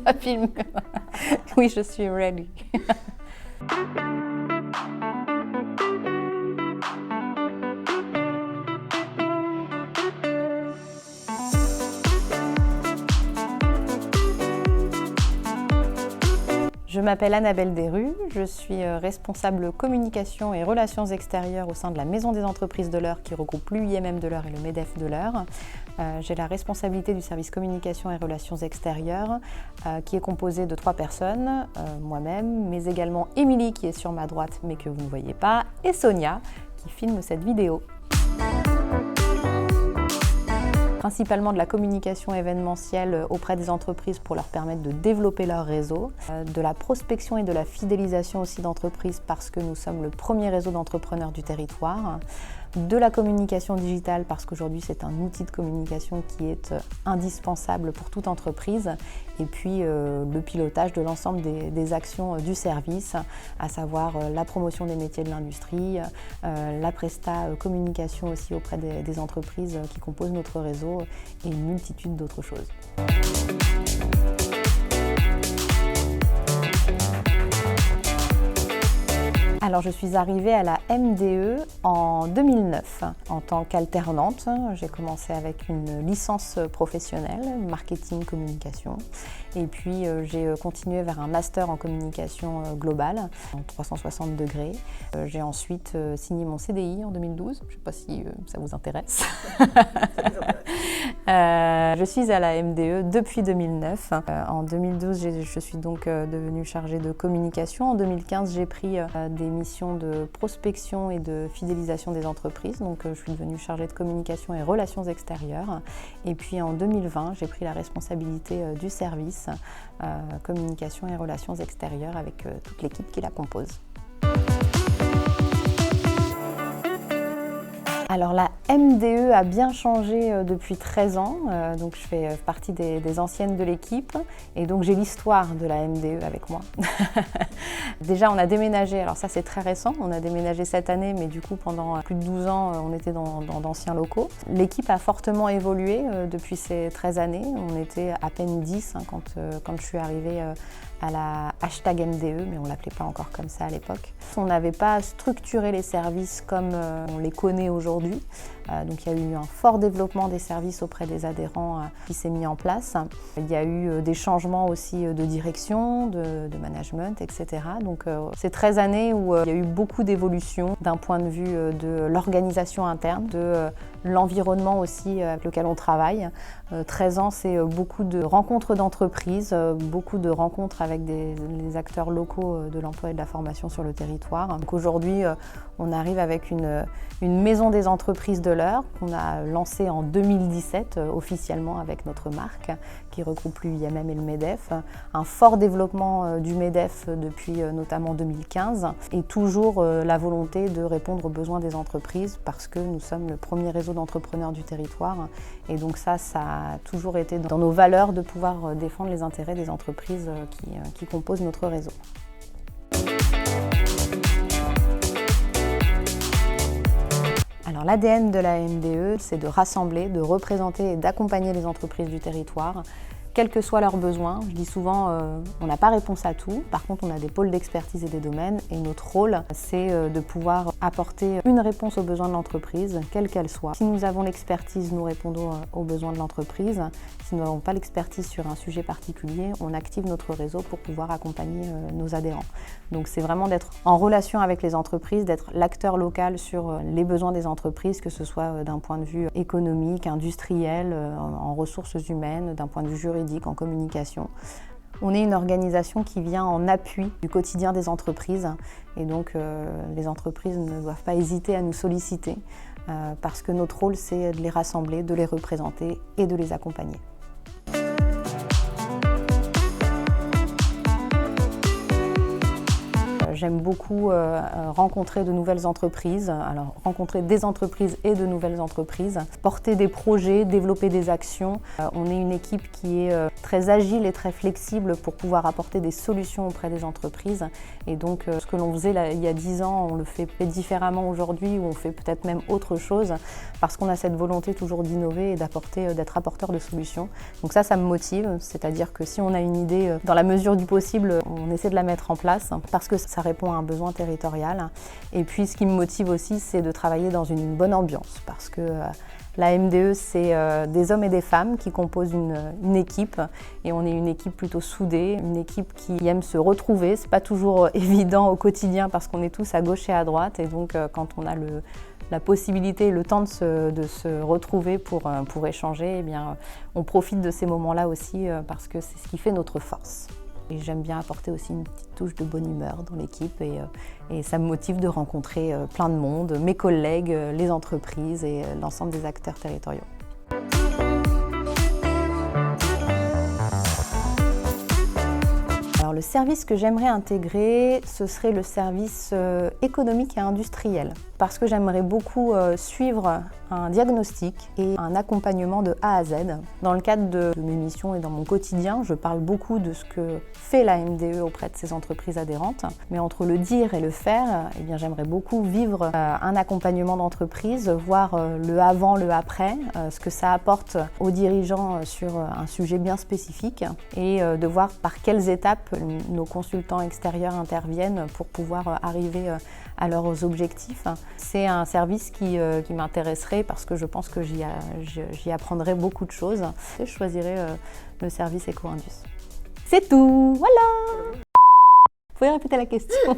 Un film. Oui, je suis ready. Je m'appelle Annabelle Desrues, je suis responsable communication et relations extérieures au sein de la Maison des entreprises de l'Eure qui regroupe l'UIMM de l'Eure et le MEDEF de l'Eure. J'ai la responsabilité du service communication et relations extérieures qui est composé de 3 personnes, moi-même, mais également Émilie qui est sur ma droite mais que vous ne voyez pas, et Sonia qui filme cette vidéo. Principalement de la communication événementielle auprès des entreprises pour leur permettre de développer leur réseau, de la prospection et de la fidélisation aussi d'entreprises parce que nous sommes le premier réseau d'entrepreneurs du territoire, de la communication digitale parce qu'aujourd'hui c'est un outil de communication qui est indispensable pour toute entreprise, et puis le pilotage de l'ensemble des actions du service, à savoir la promotion des métiers de l'industrie, la presta communication aussi auprès des entreprises qui composent notre réseau et une multitude d'autres choses. Alors, je suis arrivée à la MDE en 2009 en tant qu'alternante. J'ai commencé avec une licence professionnelle, marketing communication, et puis j'ai continué vers un master en communication globale, en 360 degrés. J'ai ensuite signé mon CDI en 2012, je ne sais pas si ça vous intéresse. Je suis à la MDE depuis 2009. En 2012, je suis donc devenue chargée de communication. En 2015, j'ai pris des missions de prospection et de fidélisation des entreprises. Donc, je suis devenue chargée de communication et relations extérieures. Et puis en 2020, j'ai pris la responsabilité du service communication et relations extérieures avec toute l'équipe qui la compose. Alors la MDE a bien changé depuis 13 ans, donc je fais partie des anciennes de l'équipe et donc j'ai l'histoire de la MDE avec moi. Déjà on a déménagé, alors ça c'est très récent, on a déménagé cette année mais du coup pendant plus de 12 ans on était dans d'anciens locaux. L'équipe a fortement évolué depuis ces 13 années, on était à peine 10 quand je suis arrivée à la #MDE, mais on ne l'appelait pas encore comme ça à l'époque. On n'avait pas structuré les services comme on les connaît aujourd'hui. Donc il y a eu un fort développement des services auprès des adhérents qui s'est mis en place. Il y a eu des changements aussi de direction, de management, etc. Donc c'est 13 années où il y a eu beaucoup d'évolutions d'un point de vue de l'organisation interne, de l'environnement aussi avec lequel on travaille. 13 ans, c'est beaucoup de rencontres d'entreprises, beaucoup de rencontres avec les acteurs locaux de l'emploi et de la formation sur le territoire. Donc aujourd'hui, on arrive avec une maison des entreprises de l'Eure qu'on a lancée en 2017 officiellement avec notre marque qui regroupe l'UIMM et le MEDEF. Un fort développement du MEDEF depuis notamment 2015 et toujours la volonté de répondre aux besoins des entreprises parce que nous sommes le premier réseau d'entrepreneurs du territoire et donc ça a toujours été dans nos valeurs de pouvoir défendre les intérêts des entreprises qui composent notre réseau. Alors l'ADN de la MDE, c'est de rassembler, de représenter et d'accompagner les entreprises du territoire, quels que soient leurs besoins. Je dis souvent, on n'a pas réponse à tout. Par contre, on a des pôles d'expertise et des domaines. Et notre rôle, c'est de pouvoir apporter une réponse aux besoins de l'entreprise, quelle qu'elle soit. Si nous avons l'expertise, nous répondons aux besoins de l'entreprise. Si nous n'avons pas l'expertise sur un sujet particulier, on active notre réseau pour pouvoir accompagner nos adhérents. Donc c'est vraiment d'être en relation avec les entreprises, d'être l'acteur local sur les besoins des entreprises, que ce soit d'un point de vue économique, industriel, en ressources humaines, d'un point de vue juridique, en communication. On est une organisation qui vient en appui du quotidien des entreprises et donc les entreprises ne doivent pas hésiter à nous solliciter parce que notre rôle c'est de les rassembler, de les représenter et de les accompagner. J'aime beaucoup rencontrer de nouvelles entreprises, alors rencontrer des entreprises et de nouvelles entreprises, porter des projets, développer des actions. On est une équipe qui est très agile et très flexible pour pouvoir apporter des solutions auprès des entreprises. Et donc ce que l'on faisait là, il y a 10 ans, on le fait différemment aujourd'hui, ou on fait peut-être même autre chose, parce qu'on a cette volonté toujours d'innover et d'être apporteur de solutions. Donc ça me motive, c'est-à-dire que si on a une idée, dans la mesure du possible, on essaie de la mettre en place, parce que ça répond à un besoin territorial. Et puis ce qui me motive aussi, c'est de travailler dans une bonne ambiance, parce que la MDE, c'est des hommes et des femmes qui composent une équipe, et on est une équipe plutôt soudée, une équipe qui aime se retrouver. C'est pas toujours évident au quotidien parce qu'on est tous à gauche et à droite, et donc quand on a la possibilité et le temps de se retrouver pour échanger, eh bien, on profite de ces moments-là aussi parce que c'est ce qui fait notre force. Et j'aime bien apporter aussi une petite touche de bonne humeur dans l'équipe, et ça me motive de rencontrer plein de monde, mes collègues, les entreprises et l'ensemble des acteurs territoriaux. Alors, le service que j'aimerais intégrer, ce serait le service économique et industriel, parce que j'aimerais beaucoup suivre un diagnostic et un accompagnement de A à Z. Dans le cadre de mes missions et dans mon quotidien, je parle beaucoup de ce que fait la MDE auprès de ces entreprises adhérentes, mais entre le dire et le faire, eh bien, j'aimerais beaucoup vivre un accompagnement d'entreprise, voir le avant, le après, ce que ça apporte aux dirigeants sur un sujet bien spécifique, et de voir par quelles étapes nos consultants extérieurs interviennent pour pouvoir arriver à leurs objectifs. C'est un service qui m'intéresserait parce que je pense que j'y apprendrai beaucoup de choses. Je choisirais le service Eco-Indus. C'est tout, voilà. Vous pouvez répéter la question?